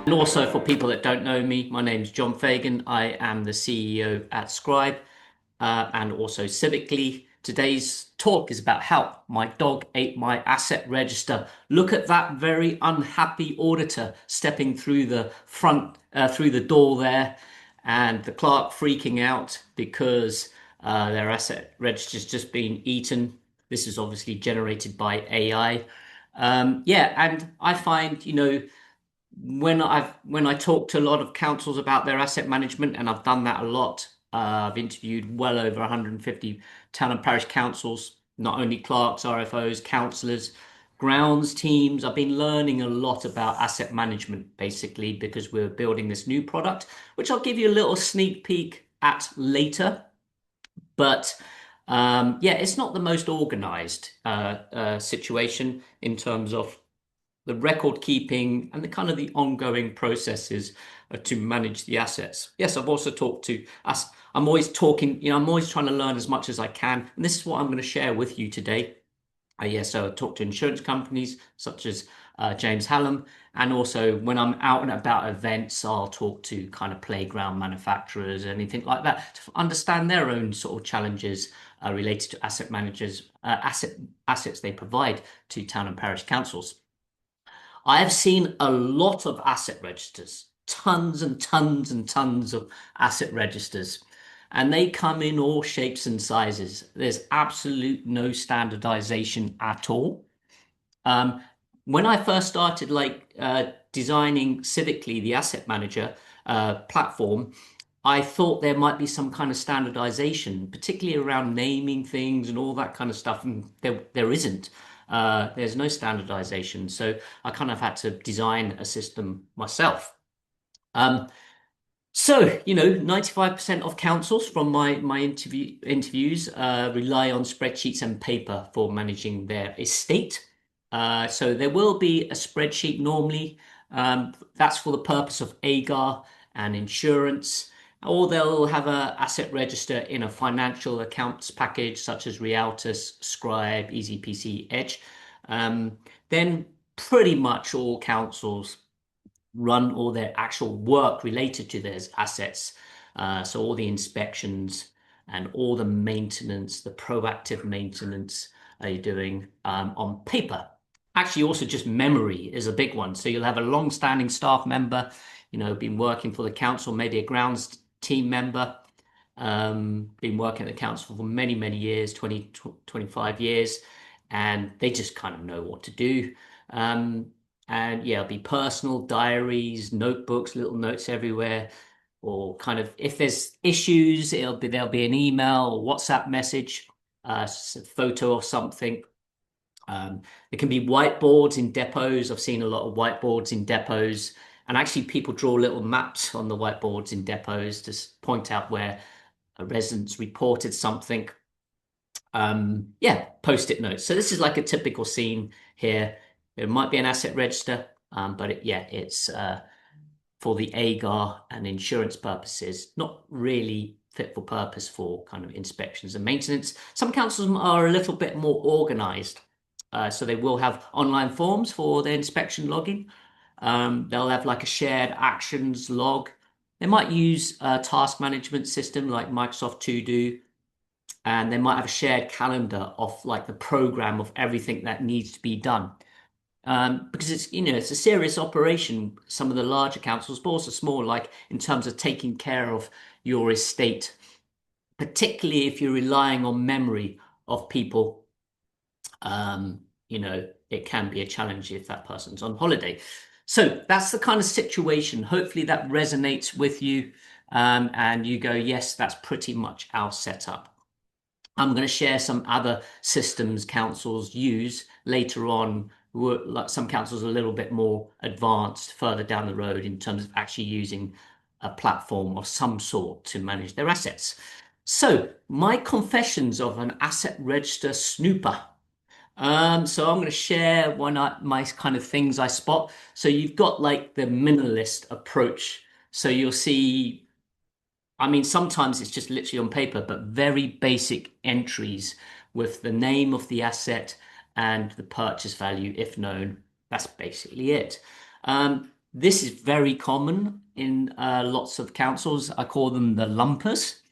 And also for people that don't know me, my name is John Fagan. I am the CEO at Scribe and also Civically. Today's talk is about how my dog ate my asset register. Look at that very unhappy auditor stepping through the through the door there, and the clerk freaking out because their asset register's just been eaten. This is obviously generated by AI. Yeah, and I find, when I talk to a lot of councils about their asset management, and I've done that a lot. I've interviewed well over 150 town and parish councils, not only clerks, RFOs, councillors, grounds teams. I've been learning a lot about asset management basically because we're building this new product, which I'll give you a little sneak peek at later. But yeah, it's not the most organized situation in terms of the record keeping and the kind of the ongoing processes to manage the assets. Yes, I've also talked to us. I'm always talking, I'm always trying to learn as much as I can. And this is what I'm going to share with you today. So I talk to insurance companies such as James Hallam, and also when I'm out and about events, I'll talk to kind of playground manufacturers, anything like that, to understand their own sort of challenges related to asset managers, assets they provide to town and parish councils. I have seen a lot of asset registers, tons and tons and tons of asset registers, and they come in all shapes and sizes. There's absolute no standardization at all. When I first started designing Civically, the asset manager platform, I thought there might be some kind of standardization, particularly around naming things and all that kind of stuff, and there isn't. There's no standardization, so I kind of had to design a system myself. So, 95% of councils from my interviews rely on spreadsheets and paper for managing their estate. So there will be a spreadsheet normally. That's for the purpose of AGAR and insurance, or they'll have a asset register in a financial accounts package such as Realtus, Scribe, EasyPC, Edge. Then pretty much all councils run all their actual work related to their assets. So all the inspections and all the maintenance, the proactive maintenance are you doing on paper. Actually, also just memory is a big one. So you'll have a long-standing staff member, been working for the council, maybe a grounds team member, been working at the council for many, many years, 20, 25 years, and they just kind of know what to do. And yeah, it'll be personal diaries, notebooks, little notes everywhere, or kind of if there's issues, there'll be an email or WhatsApp message, a photo of something. There can be whiteboards in depots. I've seen a lot of whiteboards in depots, and actually people draw little maps on the whiteboards in depots to point out where a resident's reported something. Yeah, post-it notes. So this is like a typical scene here. There might be an asset register, but it's for the AGAR and insurance purposes, not really fit for purpose for kind of inspections and maintenance. Some councils are a little bit more organized. So they will have online forms for their inspection logging. They'll have like a shared actions log. They might use a task management system like Microsoft To Do, and they might have a shared calendar of like the program of everything that needs to be done. Because it's a serious operation, some of the larger councils, but also small, like in terms of taking care of your estate, particularly if you're relying on memory of people. It can be a challenge if that person's on holiday. So that's the kind of situation. Hopefully that resonates with you, and you go, yes, that's pretty much our setup. I'm going to share some other systems councils use later on. Like some councils are a little bit more advanced further down the road in terms of actually using a platform of some sort to manage their assets. So my confessions of an asset register snooper. So I'm going to share my kind of things I spot. So you've got like the minimalist approach. So you'll see, sometimes it's just literally on paper, but very basic entries with the name of the asset and the purchase value, if known. That's basically it. This is very common in lots of councils. I call them the lumpers,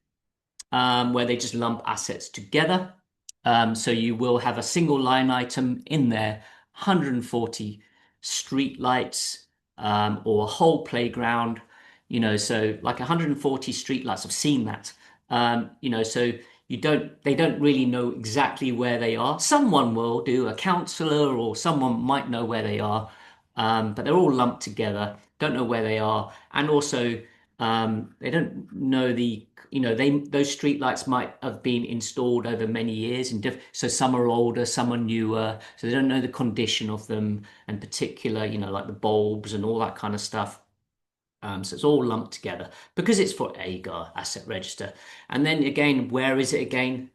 where they just lump assets together. So you will have a single line item in there, 140 street lights, or a whole playground, so like 140 street lights. I've seen that. So they don't really know exactly where they are. Someone will do, a councillor or someone might know where they are, but they're all lumped together, don't know where they are. And also, they don't know those street lights might have been installed over many years so some are older, some are newer, so they don't know the condition of them, and particular, like the bulbs and all that kind of stuff. So it's all lumped together because it's for AGAR, asset register. And then again, where is it again?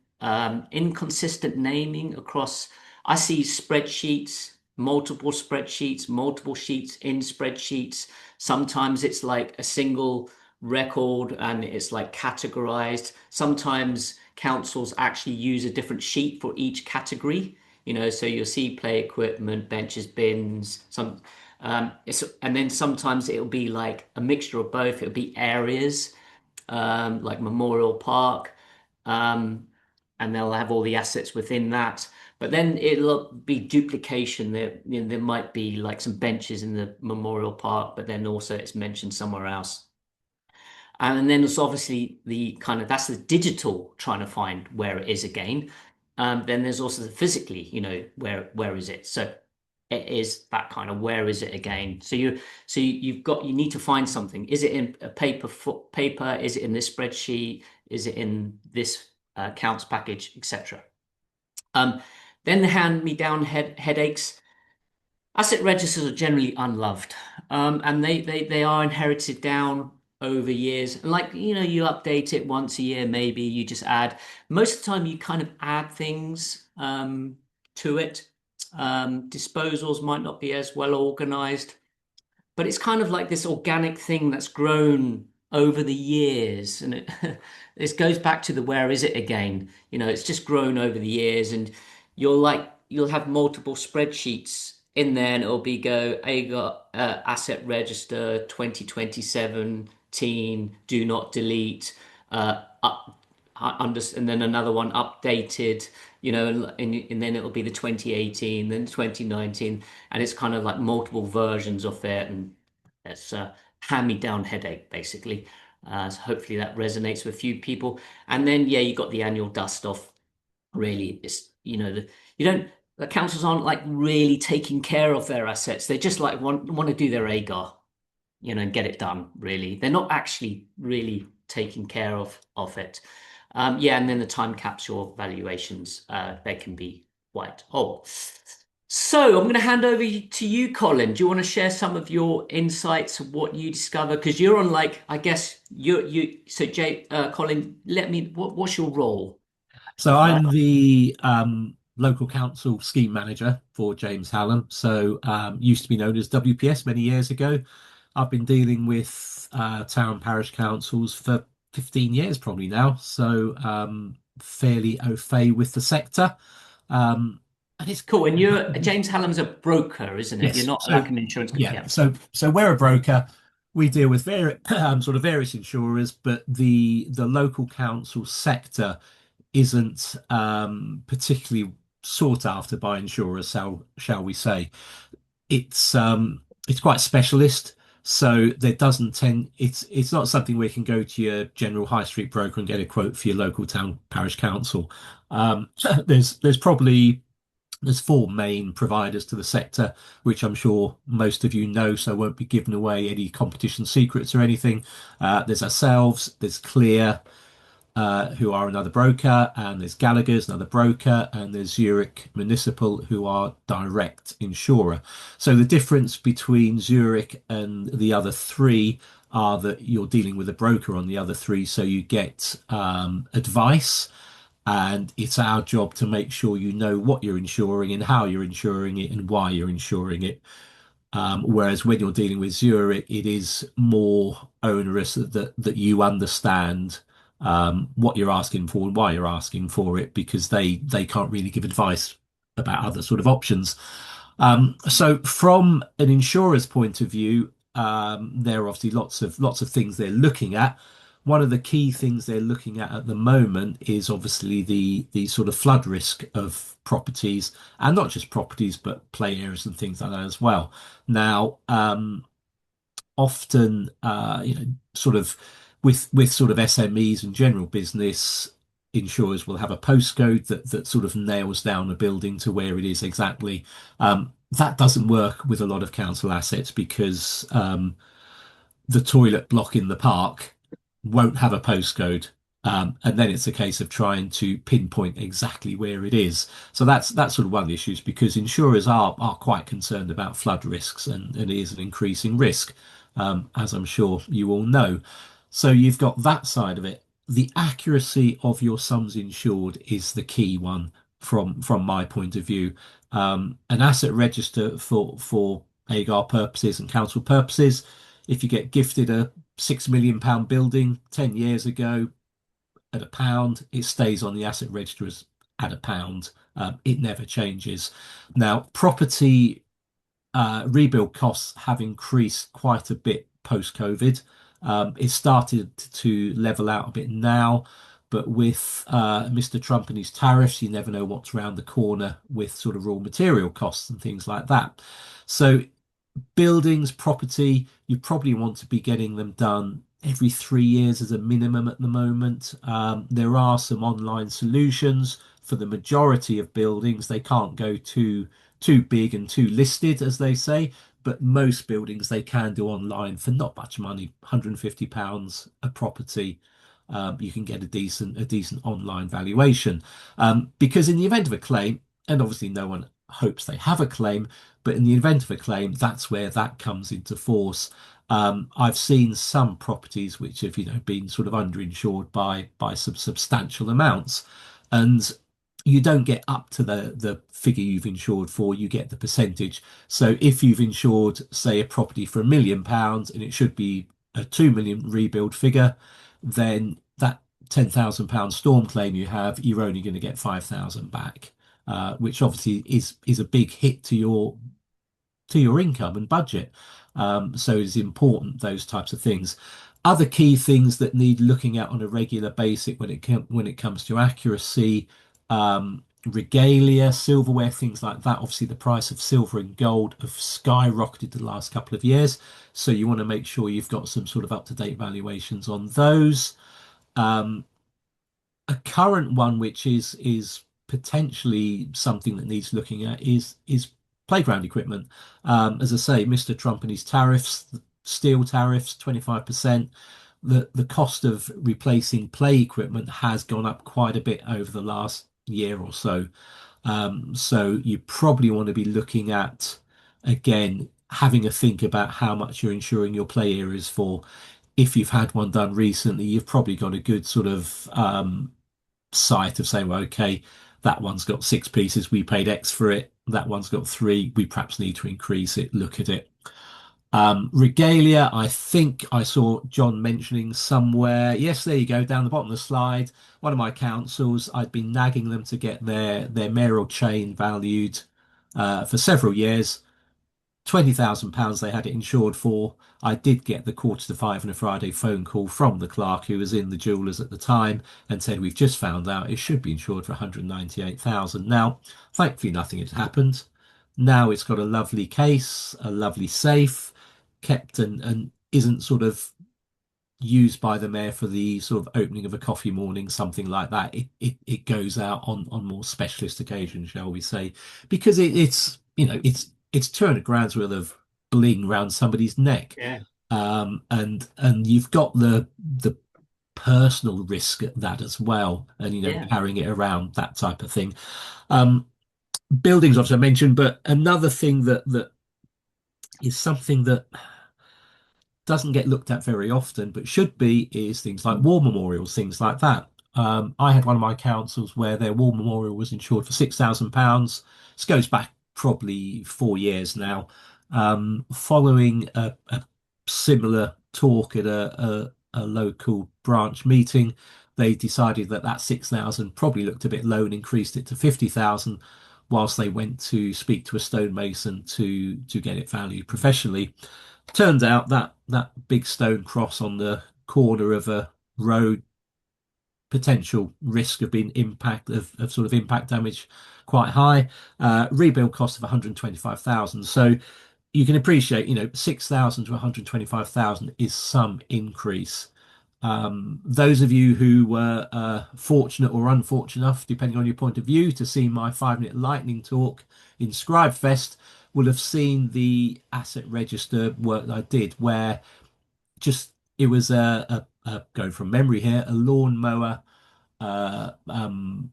Inconsistent naming across. I see spreadsheets, multiple sheets in spreadsheets. Sometimes it's like a single record and it's like categorized. Sometimes councils actually use a different sheet for each category. So you'll see play equipment, benches, bins, and then sometimes it'll be like a mixture of both. It'll be areas, like Memorial Park, um, and they'll have all the assets within that. But then it'll be duplication. There might be like some benches in the Memorial Park, but then also it's mentioned somewhere else. And then there's obviously that's the digital trying to find where it is again. Then there's also the physically, where is it? So it is that kind of where is it again? You need to find something. Is it in a paper? Is it in this spreadsheet? Is it in this accounts package, etc. Then the hand-me-down headaches. Asset registers are generally unloved, and they are inherited down over years. And like, you update it once a year, maybe you just add. Most of the time, you kind of add things to it. Disposals might not be as well organized, but it's kind of like this organic thing that's grown over the years, and this goes back to the where is it again. It's just grown over the years, and you'll have multiple spreadsheets in there, and it'll be got asset register 2020-17, do not delete, and then another one updated, and then it'll be the 2018, then 2019, and it's kind of like multiple versions of it, and it's a hand-me-down headache basically. So hopefully that resonates with a few people. And then yeah, you got the annual dust off. Really, it's you don't the councils aren't like really taking care of their assets. They just like want to do their AGAR, and get it done. Really, they're not actually really taking care of it. Yeah, and then the time capsule valuations, they can be quite old. So I'm going to hand over to you, Colin. Do you want to share some of your insights of what you discover? Because you're on I guess So Colin, what's your role? So I'm the local council scheme manager for James Hallam. So used to be known as WPS many years ago. I've been dealing with town parish councils for 15 years probably now. So fairly au fait with the sector. And it's Cool. And James Hallam's a broker, isn't it? You're yes. not So like an insurance company. yeah. Yeah. So we're a broker. We deal with sort of various insurers, but the local council sector isn't particularly sought after by insurers, shall we say. It's quite specialist, so there doesn't tend it's not something where you can go to your general high street broker and get a quote for your local town parish council. There's probably there's four main providers to the sector, which I'm sure most of you know, so I won't be giving away any competition secrets or anything. There's ourselves, there's Clear, who are another broker, and there's Gallagher's another broker, and there's Zurich Municipal, who are direct insurer. So the difference between Zurich and the other three are that you're dealing with a broker on the other three, so you get advice, and it's our job to make sure you know what you're insuring and how you're insuring it and why you're insuring it. Whereas when you're dealing with Zurich, it is more onerous that you understand what you're asking for and why you're asking for it, because they can't really give advice about other sort of options. So from an insurer's point of view, There are obviously lots of things they're looking at. One of the key things they're looking at the moment is obviously the sort of flood risk of properties, and not just properties, but play areas and things like that as well. Now, often, sort of with sort of SMEs and general business, insurers will have a postcode that sort of nails down a building to where it is exactly. That doesn't work with a lot of council assets because the toilet block in the park won't have a postcode. And then it's a case of trying to pinpoint exactly where it is. So that's sort of one of the issues because insurers are quite concerned about flood risks, and it is an increasing risk, as I'm sure you all know. So you've got that side of it. The accuracy of your sums insured is the key one from my point of view. An asset register for AGAR purposes and council purposes, if you get gifted a £6 million building 10 years ago at £1, it stays on the asset register as at £1. It never changes. Now, property rebuild costs have increased quite a bit post-COVID. It started to level out a bit now, but with Mr. Trump and his tariffs, you never know what's around the corner with sort of raw material costs and things like that. So buildings, property, you probably want to be getting them done every 3 years as a minimum at the moment. There are some online solutions for the majority of buildings. They can't go too big and too listed, as they say, but most buildings they can do online for not much money, £150 a property. You can get a decent online valuation. Because in the event of a claim, and obviously no one hopes they have a claim, but in the event of a claim, that's where that comes into force. I've seen some properties which have, been sort of underinsured by some substantial amounts, and you don't get up to the figure you've insured for, you get the percentage. So if you've insured, say, a property for £1 million and it should be a 2 million rebuild figure, then that £10,000 storm claim you have, you're only going to get 5,000 back, which obviously is a big hit to your income and budget. So it's important, those types of things. Other key things that need looking at on a regular basis when it comes to accuracy, regalia, silverware, things like that. Obviously, the price of silver and gold have skyrocketed the last couple of years, so you want to make sure you've got some sort of up-to-date valuations on those. Um, a current one, which is potentially something that needs looking at, is playground equipment. As I say, Mr. Trump and his tariffs, the steel tariffs, 25%. The cost of replacing play equipment has gone up quite a bit over the last year or so. So you probably want to be looking at, again, having a think about how much you're insuring your play areas for. If you've had one done recently, you've probably got a good sort of sight of saying, well, okay, that one's got 6 pieces, we paid X for it. That one's got 3, we perhaps need to increase it, look at it. Regalia, I think I saw John mentioning somewhere. Yes, there you go, down the bottom of the slide. One of my councils, I'd been nagging them to get their mayoral chain valued for several years. £20,000 they had it insured for. I did get the 4:45 on a Friday phone call from the clerk who was in the jewellers at the time and said, we've just found out it should be insured for 198,000. Now, thankfully, nothing had happened. Now it's got a lovely case, a lovely safe, kept and isn't sort of used by the mayor for the sort of opening of a coffee morning, something like that. It goes out on more specialist occasions, shall we say, because it's 200 grand's worth of bling round somebody's neck. Yeah. And you've got the personal risk at that as well, and Yeah. carrying it around, that type of thing. Um, Buildings, obviously I mentioned, but another thing that is something that doesn't get looked at very often, but should be, is things like war memorials, things like that. I had one of my councils where their war memorial was insured for £6,000. This goes back probably 4 years now. Following a similar talk at a local branch meeting, they decided that 6,000 probably looked a bit low and increased it to 50,000, whilst they went to speak to a stonemason to get it valued professionally. Turned out that that big stone cross on the corner of a road, potential risk of being of sort of impact damage quite high. Rebuild cost of 125,000. So you can appreciate, 6,000 to 125,000 is some increase. Those of you who were fortunate or unfortunate enough, depending on your point of view, to see my 5 minute lightning talk in Scribefest will have seen the asset register work that I did, where just it was going from memory here, a lawnmower, uh, um,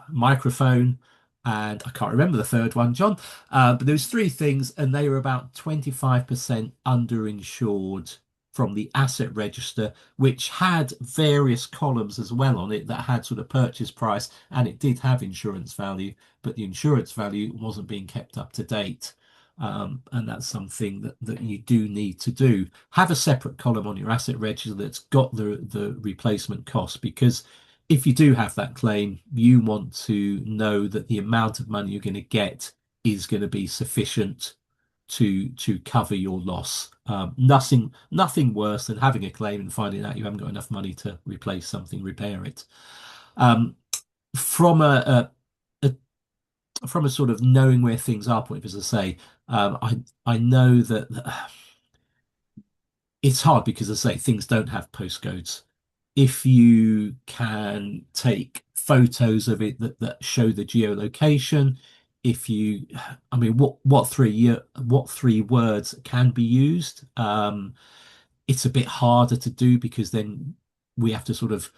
microphone, and I can't remember the third one, John. But there was three things, and they were about 25% underinsured from the asset register, which had various columns as well on it that had sort of purchase price, and it did have insurance value, but the insurance value wasn't being kept up to date. And that's something that you do need to do. Have a separate column on your asset register that's got the replacement cost, because if you do have that claim, you want to know that the amount of money you're going to get is going to be sufficient to cover your loss. Nothing worse than having a claim and finding out you haven't got enough money to replace something, repair it. Um, from a from a sort of knowing where things are point, as I say, I know that it's hard because, as I say, things don't have postcodes. If you can take photos of it that show the geolocation, if you, I mean, what three words can be used? It's a bit harder to do because then we have to sort of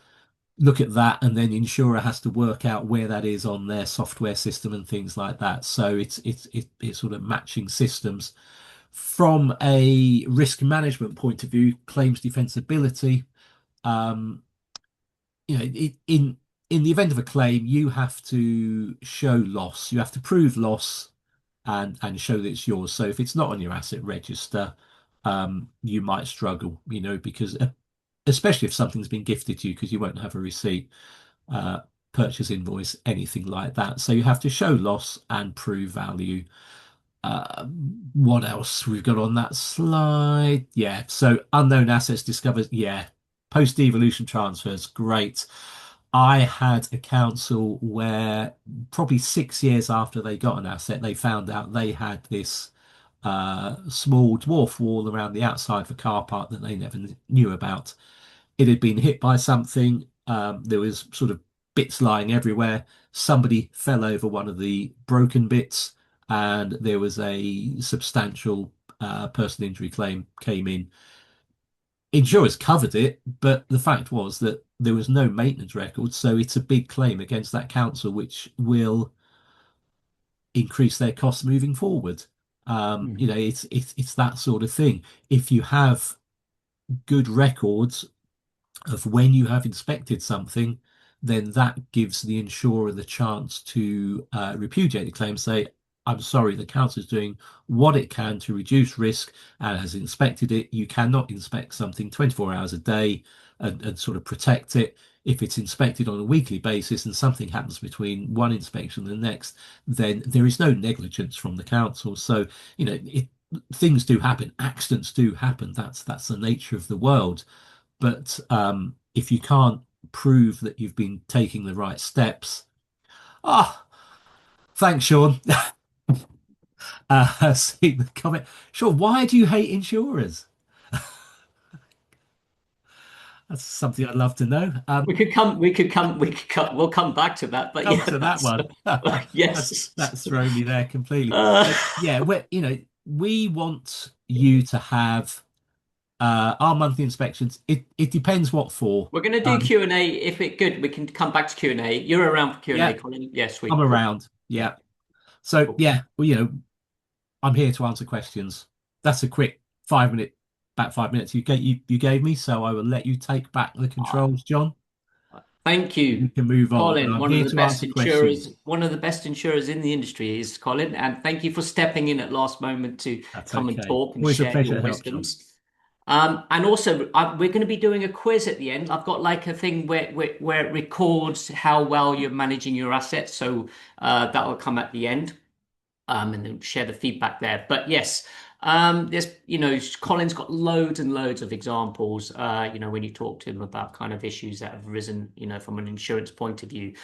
look at that, and then the insurer has to work out where that is on their software system and things like that. So it's sort of matching systems. From a risk management point of view, claims defensibility. Um, in the event of a claim, you have to show loss. You have to prove loss and show that it's yours. So if it's not on your asset register, you might struggle, because especially if something's been gifted to you, because you won't have a receipt, uh, purchase invoice, anything like that. So you have to show loss and prove value. What else we've got on that slide? Yeah, so unknown assets discovered. Yeah, post-devolution transfers, great. I had a council where probably 6 years after they got an asset, they found out they had this small dwarf wall around the outside of a car park that they never knew about. It had been hit by something. There was sort of bits lying everywhere. Somebody fell over one of the broken bits, and there was a substantial personal injury claim came in. Insurers covered it, but the fact was that there was no maintenance record, so it's a big claim against that council, which will increase their costs moving forward. Mhm. It's that sort of thing. If you have good records of when you have inspected something, then that gives the insurer the chance to repudiate the claim, say, I'm sorry, the council is doing what it can to reduce risk and has inspected it. You cannot inspect something 24 hours a day and sort of protect it. If it's inspected on a weekly basis and something happens between one inspection and the next, then there is no negligence from the council. So, things do happen, accidents do happen. That's the nature of the world. But if you can't prove that you've been taking the right steps, ah, thanks, Sean. See the comment. Sean, why do you hate insurers? That's something I'd love to know. We'll come back to that. But Come yeah, to that that's one. yes. That's thrown me there completely. Uh, But yeah, we want you to have our monthly inspections. It depends what for. we're going to do Um, Q&A. If it good, we can come back to Q&A. You're around for Q&A, yeah, Colin? Yes, I'm sweet, cool. around. Yeah, Yeah. So cool. yeah, well, I'm here to answer questions. That's a quick 5 minute, about 5 minutes you gave me, so I will let you take back the Uh, controls, John. Thank You you, can move on, but Colin. I'm One of here the to best answer insurers, questions. one of the best insurers in the industry is Colin. And thank you for stepping in at last moment to That's come and okay. talk and Always a share pleasure your to help, John. wisdoms. And also, we're going to be doing a quiz at the end. I've got like a thing where it records how well you're managing your assets. So that will come at the end. And then share the feedback there. But yes, There's, Colin's got loads and loads of examples, when you talk to him about kind of issues that have risen, from an insurance point of view.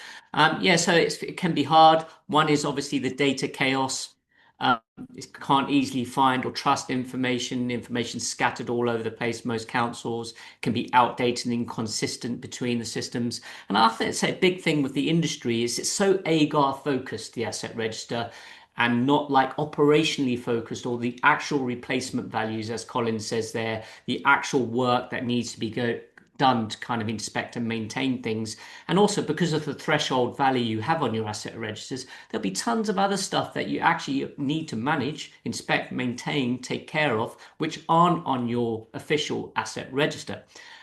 Yeah, so it can be hard. One is obviously the data chaos. Um, it can't easily find or trust information scattered all over the place. Most councils can be outdated and inconsistent between the systems. And I think it's a big thing with the industry is it's so AGAR focused, the asset register, and not like operationally focused or the actual replacement values, as Colin says there, the actual work that needs to be done to kind of inspect and maintain things. And also because of the threshold value you have on your asset registers, there'll be tons of other stuff that you actually need to manage, inspect, maintain, take care of, which aren't on your official asset register.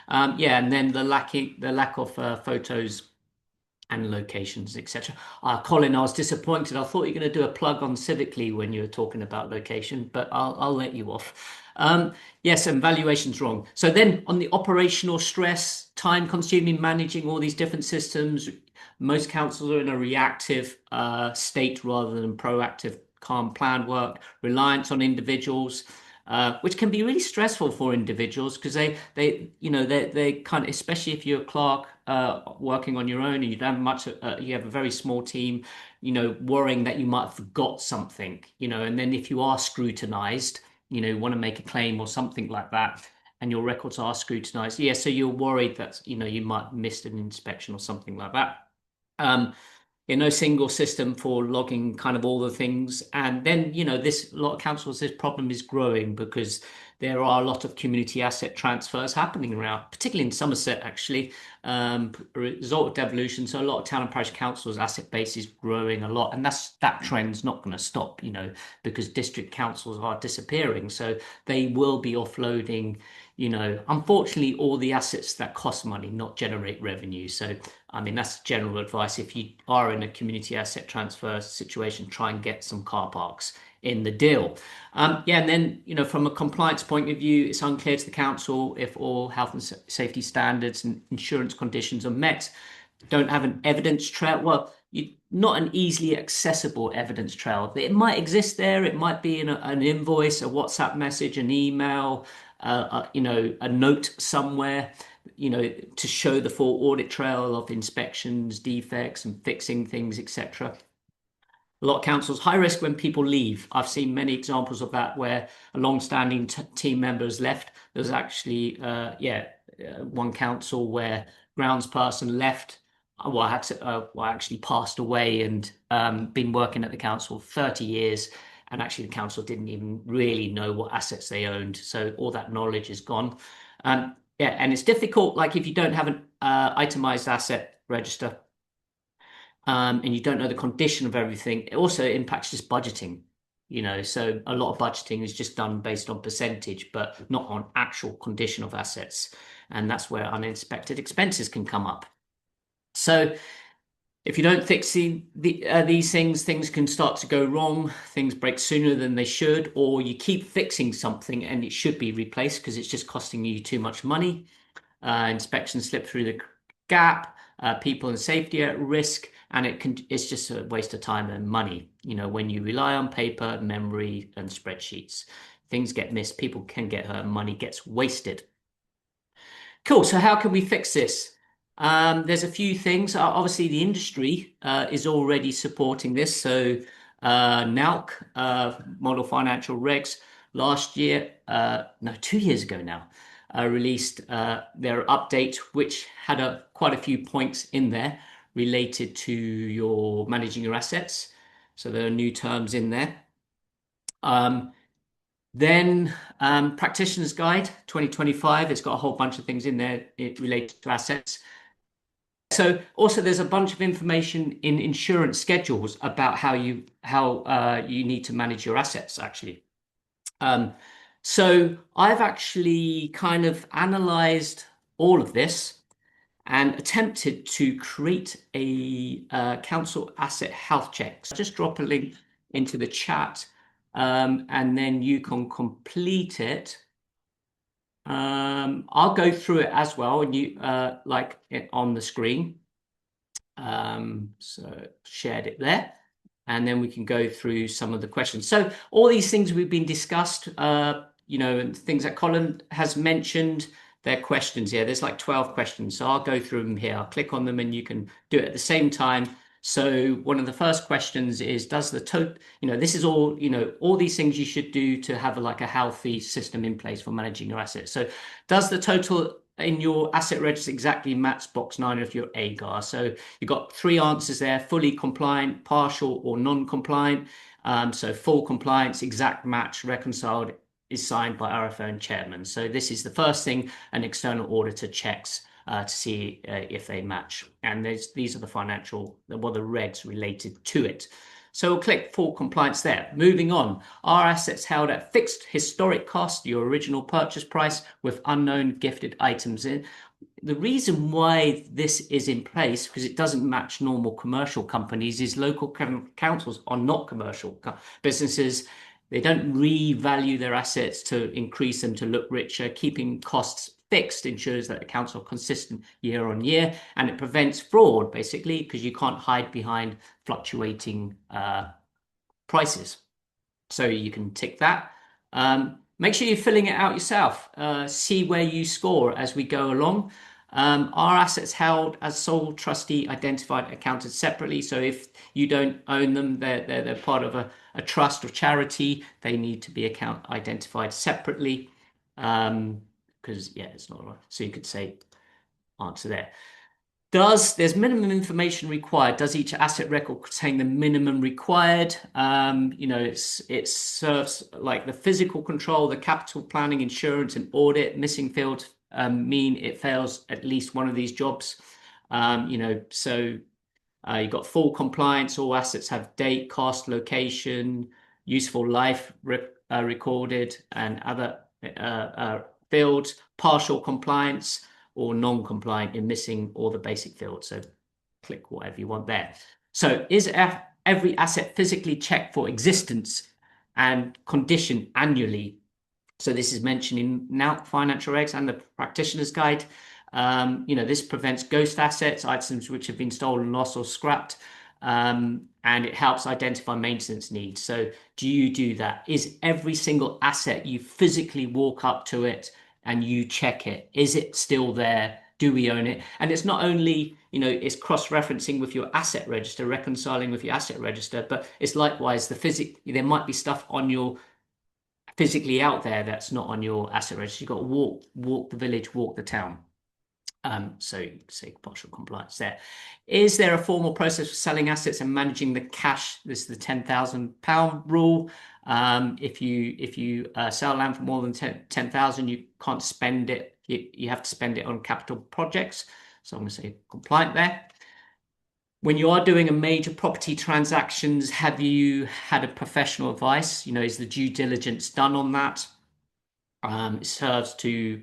Yeah, and then the lack of photos and locations, etc. Colin, I was disappointed. I thought you were going to do a plug on Civically when you were talking about location, but I'll let you off. Yes, and valuation's wrong. So then on the operational stress, time consuming managing all these different systems, most councils are in a reactive state rather than proactive, calm plan work, reliance on individuals. Which can be really stressful for individuals because they kind of, especially if you're a clerk working on your own and you don't have much, you have a very small team, worrying that you might have forgot something, and then if you are scrutinized, want to make a claim or something like that, and your records are scrutinized, yeah, so you're worried that, you might have missed an inspection or something like that. No single system for logging kind of all the things. And then, a lot of councils, this problem is growing because there are a lot of community asset transfers happening around, particularly in Somerset, actually, result of devolution. So a lot of town and parish councils' asset base is growing a lot. And that trend's not going to stop, because district councils are disappearing. So they will be offloading, unfortunately, all the assets that cost money, not generate revenue. So I mean, that's general advice. If you are in a community asset transfer situation, try and get some car parks in the deal. Yeah, and then, from a compliance point of view, it's unclear to the council if all health and safety standards and insurance conditions are met. Don't have an evidence trail. Well, not an easily accessible evidence trail. It might exist there. It might be in an invoice, a WhatsApp message, an email, a note somewhere, to show the full audit trail of inspections, defects, and fixing things, etc. A lot of councils, high risk when people leave. I've seen many examples of that where a long-standing team member has left. There's actually, one council where grounds person left. Well, actually passed away and been working at the council 30 years. And actually, the council didn't even really know what assets they owned. So all that knowledge is gone. Yeah, and it's difficult, like if you don't have an itemized asset register, and you don't know the condition of everything, it also impacts just budgeting. So a lot of budgeting is just done based on percentage, but not on actual condition of assets. And that's where unexpected expenses can come up. So if you don't fix these things can start to go wrong. Things break sooner than they should, or you keep fixing something and it should be replaced because it's just costing you too much money. Inspections slip through the gap, people and safety are at risk, and it's just a waste of time and money. When you rely on paper, memory, and spreadsheets, things get missed, people can get hurt, money gets wasted. Cool. So how can we fix this? There's a few things. Obviously, the industry is already supporting this. So NALC, Model Financial Regs, last year, no, 2 years ago now, released their update, which had quite a few points in there related to your managing your assets. So there are new terms in there. Then Practitioner's Guide 2025, it's got a whole bunch of things in there related to assets. So also there's a bunch of information in insurance schedules about how you need to manage your assets actually. So I've actually kind of analyzed all of this and attempted to create a council asset health check. So just drop a link into the chat, and then you can complete it. I'll go through it as well, and you like it on the screen. So shared it there. and then we can go through some of the questions. So all these things we've been discussed, and things that Colin has mentioned, they're questions here. There's like 12 questions. So I'll go through them here. I'll click on them and you can do it at the same time. So one of the first questions is, does the total, this is all, all these things you should do to have like a healthy system in place for managing your assets. So does the total in your asset register exactly match box 9 of your AGAR? So you've got 3 answers there: fully compliant, partial, or non-compliant. So full compliance, exact match, reconciled, is signed by RFO and chairman. So this is the first thing an external auditor checks to see if they match. And these are the the regs related to it. So we'll click full compliance there. Moving on, are assets held at fixed historic cost, your original purchase price, with unknown gifted items in? The reason why this is in place, because it doesn't match normal commercial companies, is local councils are not commercial businesses. They don't revalue their assets to increase them to look richer. Keeping costs fixed ensures that the council are consistent year on year, and it prevents fraud, basically, because you can't hide behind fluctuating prices. So you can tick that. Make sure you're filling it out yourself. See where you score as we go along. Are assets held as sole trustee identified, accounted separately? So if you don't own them, they're part of a trust or charity, they need to be identified separately. Because it's not right. So you could say answer there. There's minimum information required? Does each asset record contain the minimum required? It serves like the physical control, the capital planning, insurance, and audit. Missing fields mean it fails at least one of these jobs. You've got full compliance. All assets have date, cost, location, useful life recorded, and other fields. Partial compliance or non-compliant in missing all the basic fields. So click whatever you want there. So is every asset physically checked for existence and condition annually? So this is mentioned in now financial regs and the practitioner's guide. This prevents ghost assets, items which have been stolen, lost, or scrapped. And it helps identify maintenance needs. So do you do that? Is every single asset you physically walk up to it and you check it? Is it still there? Do we own it? And it's not only, it's cross-referencing with your asset register, reconciling with your asset register, but it's likewise there might be stuff on your physically out there that's not on your asset register. You've got to walk the village, walk the town. So you can say partial compliance there. Is there a formal process for selling assets and managing the cash? This is the £10,000 rule. If you sell land for more than 10,000, you can't spend it. You have to spend it on capital projects. So I'm going to say compliant there. When you are doing a major property transactions, have you had a professional advice? Is the due diligence done on that? It serves to,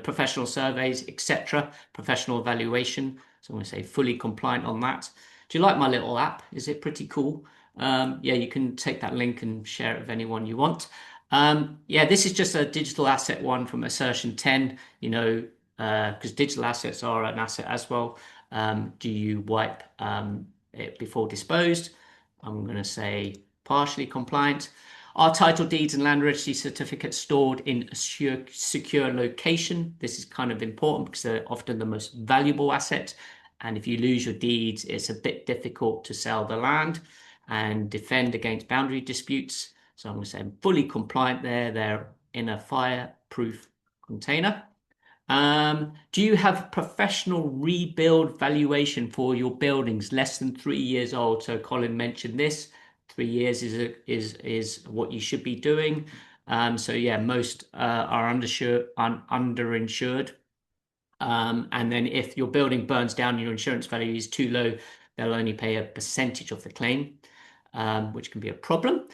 professional surveys, etc., professional evaluation. So I'm going to say fully compliant on that. Do you like my little app? Is it pretty cool? You can take that link and share it with anyone you want. This is just a digital asset one from assertion 10, because digital assets are an asset as well. Do you wipe it before disposed? I'm going to say partially compliant. Are title deeds and land registry certificates stored in a secure location? This is kind of important because they're often the most valuable asset. And if you lose your deeds, it's a bit difficult to sell the land and defend against boundary disputes. So I'm going to say I'm fully compliant there. They're in a fireproof container. Do you have professional rebuild valuation for your buildings less than 3 years old? So Colin mentioned this. 3 years is what you should be doing. Most are underinsured. And then if your building burns down, your insurance value is too low, they'll only pay a percentage of the claim, which can be a problem.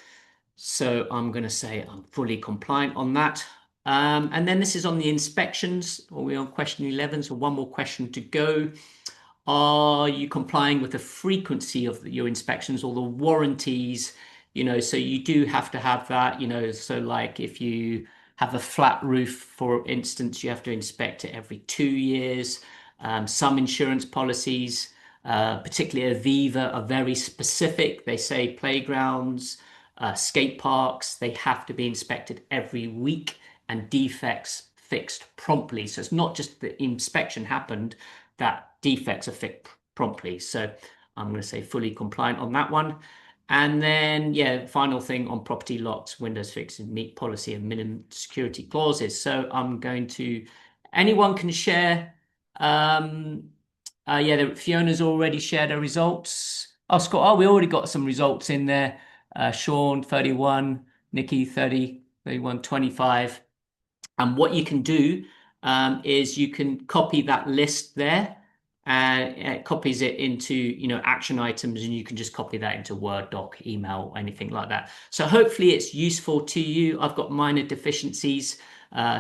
So I'm going to say I'm fully compliant on that. And then this is on the inspections. We're on question 11, so one more question to go. Are you complying with the frequency of your inspections or the warranties? So you do have to have that, so like if you have a flat roof, for instance, you have to inspect it every 2 years. Some insurance policies particularly Aviva, are very specific. They say playgrounds, skate parks, they have to be inspected every week and defects fixed promptly. So it's not just the inspection happened, that defects are fixed promptly. So I'm going to say fully compliant on that one. And then, yeah, final thing on property locks, windows fixed, meet policy and minimum security clauses. So I'm going to, anyone can share. Yeah, Fiona's already shared her results. Oh, Scott, oh, we already got some results in there. Sean, 31, Nikki, 30, 31, 25. And what you can do is you can copy that list there and it copies it into, action items, and you can just copy that into Word doc, email, anything like that. So hopefully it's useful to you. I've got minor deficiencies,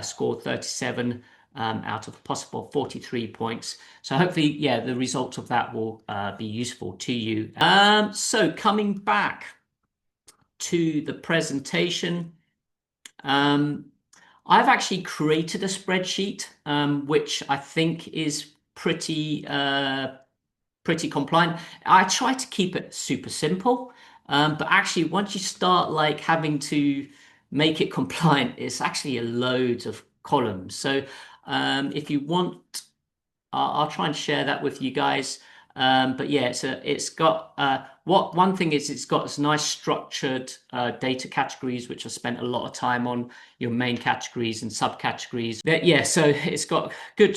scored 37 out of possible 43 points. So hopefully, yeah, the results of that will be useful to you. So coming back to the presentation, I've actually created a spreadsheet, which I think is pretty compliant. I try to keep it super simple, but actually, once you start like having to make it compliant, it's actually a load of columns. So if you want, I'll try and share that with you guys. But yeah, it's got one thing is it's got this nice structured data categories, which I spent a lot of time on, your main categories and subcategories. Yeah, so it's got good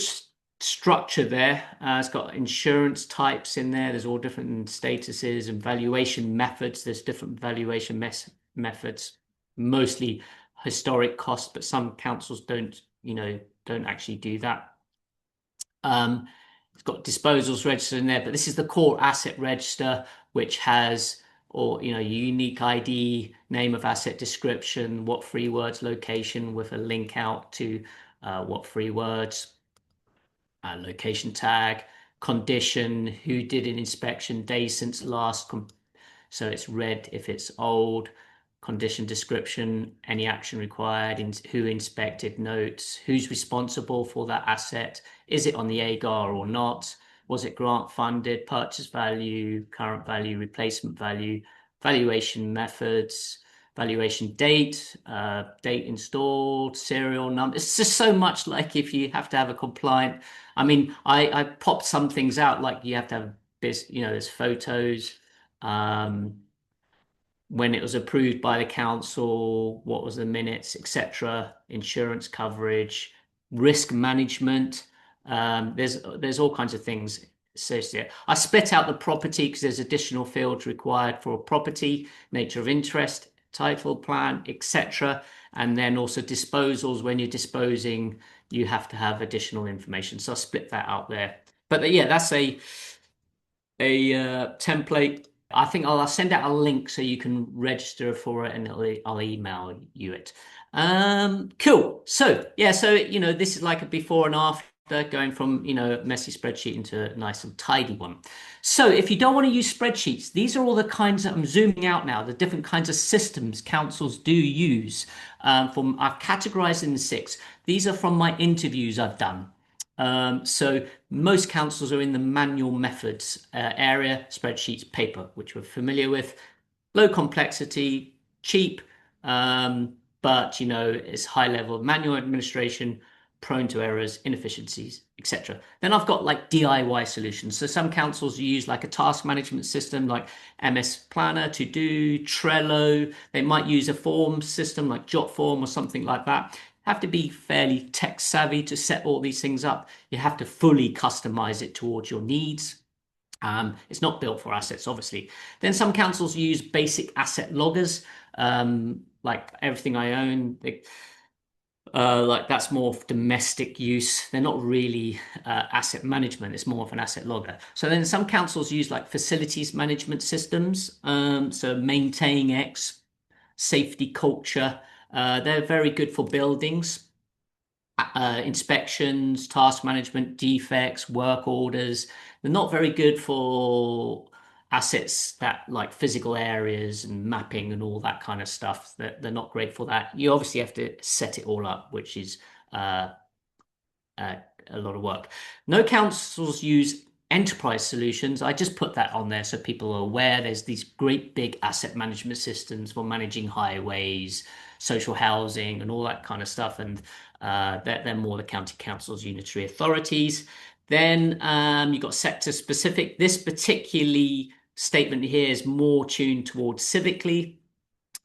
structure there. It's got insurance types in there. There's all different statuses and valuation methods. There's different valuation methods, mostly historic costs, but some councils don't actually do that. It's got disposals registered in there, but this is the core asset register, which has unique ID, name of asset description, what free words location with a link out to what free words, location tag, condition, who did an inspection, days since last, so it's red if it's old, condition description, any action required, who inspected, notes, who's responsible for that asset, is it on the AGAR or not, was it grant funded, purchase value, current value, replacement value, valuation methods, valuation date, date installed, serial number. It's just so much. Like if you have to have a compliant, I mean, I popped some things out, like you have to have this, there's photos, when it was approved by the council, what was the minutes, etc., insurance coverage, risk management. There's all kinds of things associated. I split out the property because there's additional fields required for a property, nature of interest, title plan, etc. And then also disposals. When you're disposing, you have to have additional information. So I split that out there. But yeah, that's a template. I think I'll send out a link so you can register for it, and I'll email you it. Cool. So yeah, this is like a before and after, going from a messy spreadsheet into a nice and tidy one. So if you don't want to use spreadsheets, these are all the kinds that I'm zooming out now, the different kinds of systems councils do use. I've categorized in 6. These are from my interviews I've done. So most councils are in the manual methods area, spreadsheets, paper, which we're familiar with. Low complexity, cheap, but it's high level of manual administration, prone to errors, inefficiencies, etc. Then I've got like DIY solutions. So some councils use like a task management system like MS Planner, To Do, Trello. They might use a form system like Jotform or something like that. Have to be fairly tech savvy to set all these things up. You have to fully customize it towards your needs. It's not built for assets, obviously. Then some councils use basic asset loggers, like Everything I Own. Like that's more domestic use. They're not really asset management. It's more of an asset logger. So then some councils use like facilities management systems. So Maintain X, Safety Culture. They're very good for buildings. Inspections, task management, defects, work orders. They're not very good for assets that like physical areas and mapping and all that kind of stuff. They're not great for that. You obviously have to set it all up, which is a lot of work. No councils use enterprise solutions, I just put that on there so people are aware. There's these great big asset management systems for managing highways, social housing, and all that kind of stuff. And they're more the county councils, unitary authorities. Then you've got sector specific. This particularly statement here is more tuned towards civically.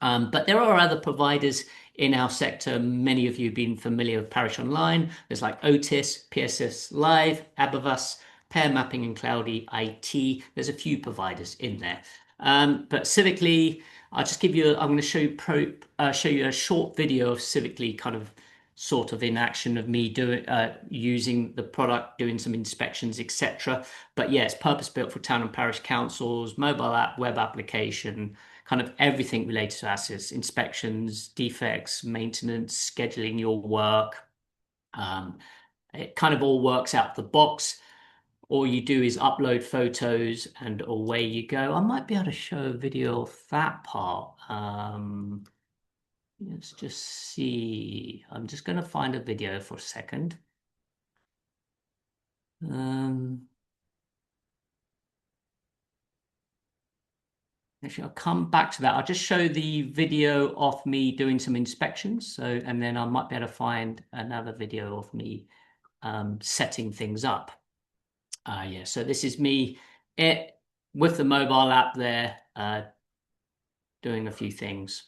But there are other providers in our sector. Many of you have been familiar with Parish Online. There's like Otis, PSS Live, Abavus, Pair Mapping, and Cloudy IT. There's a few providers in there. But Civically, I'll just give you. I'm going to show you a short video of Civically, kind of sort of in action of me doing using the product, doing some inspections, etc. But yeah, it's purpose built for town and parish councils, mobile app, web application, kind of everything related to assets, inspections, defects, maintenance, scheduling your work. Um, it kind of all works out the box. All you do is upload photos and away you go. I might be able to show a video of that part. Let's just see. I'm just going to find a video for a second. Actually, I'll come back to that. I'll just show the video of me doing some inspections. So, and then I might be able to find another video of me setting things up. Yeah, so this is me with the mobile app there, doing a few things.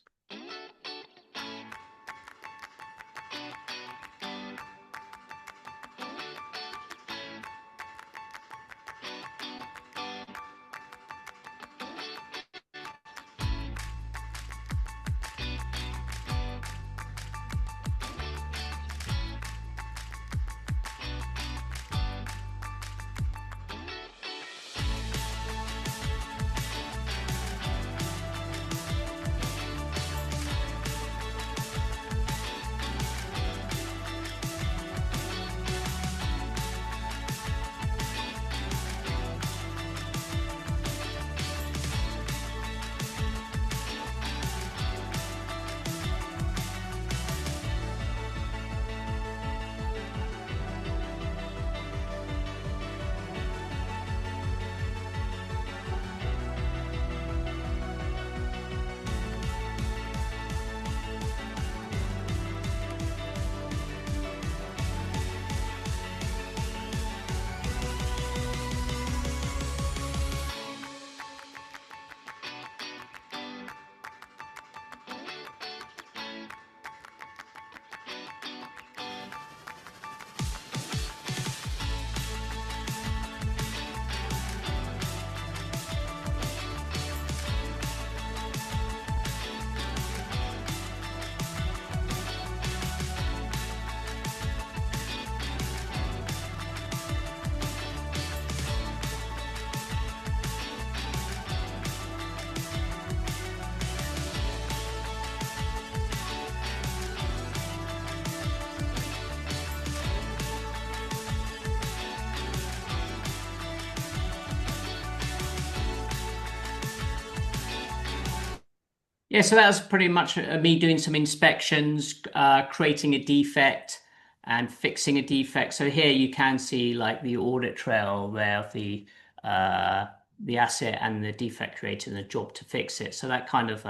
Yeah, so that was pretty much me doing some inspections, creating a defect and fixing a defect. So here you can see like the audit trail there of the asset and the defect created and the job to fix it. So that kind of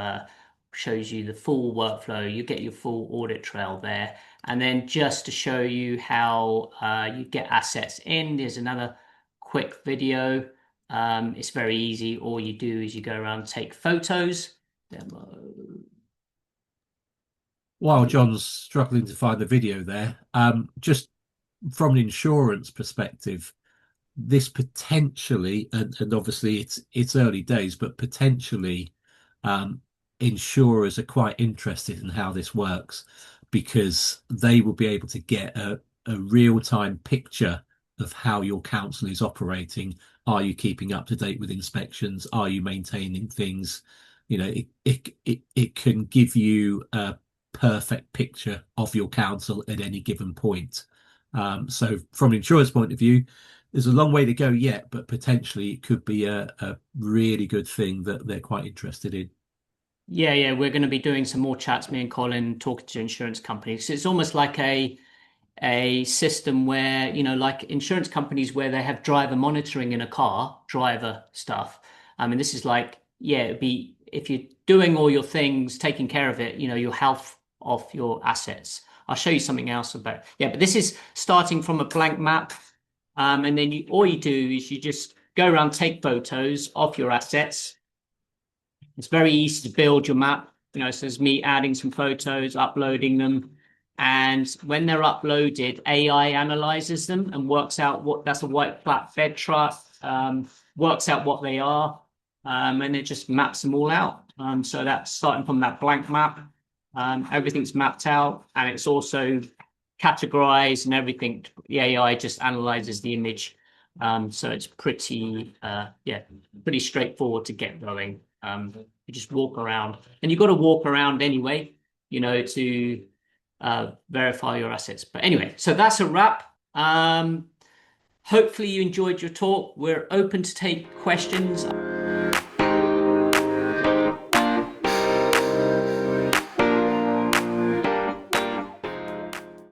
shows you the full workflow. You get your full audit trail there. And then just to show you how you get assets in, there's another quick video. It's very easy. All you do is you go around, take photos. Demo. While John's struggling to find the video there, just from an insurance perspective, this potentially, and obviously it's early days, but potentially insurers are quite interested in how this works because they will be able to get a real-time picture of how your council is operating. Are you keeping up to date with inspections? Are you maintaining things? You know, it can give you a perfect picture of your council at any given point. So from an insurance point of view, there's a long way to go yet, but potentially it could be a really good thing that they're quite interested in. Yeah, we're going to be doing some more chats, me and Colin, talking to insurance companies. It's almost like a system where, like insurance companies where they have driver monitoring in a car, driver stuff. I mean, this is like, yeah, it'd be if you're doing all your things, taking care of it, your health of your assets. I'll show you something else about, yeah, but this is starting from a blank map. And then all you do is you just go around, take photos of your assets. It's very easy to build your map. So there's me adding some photos, uploading them. And when they're uploaded, AI analyzes them and works out that's a white flatbed truck, works out what they are, and it just maps them all out. So that's starting from that blank map. Everything's mapped out, and it's also categorized and everything. The AI just analyzes the image. So it's pretty straightforward to get going. You just walk around, and you've got to walk around anyway, to verify your assets. But anyway, so that's a wrap. Hopefully you enjoyed your talk. We're open to take questions.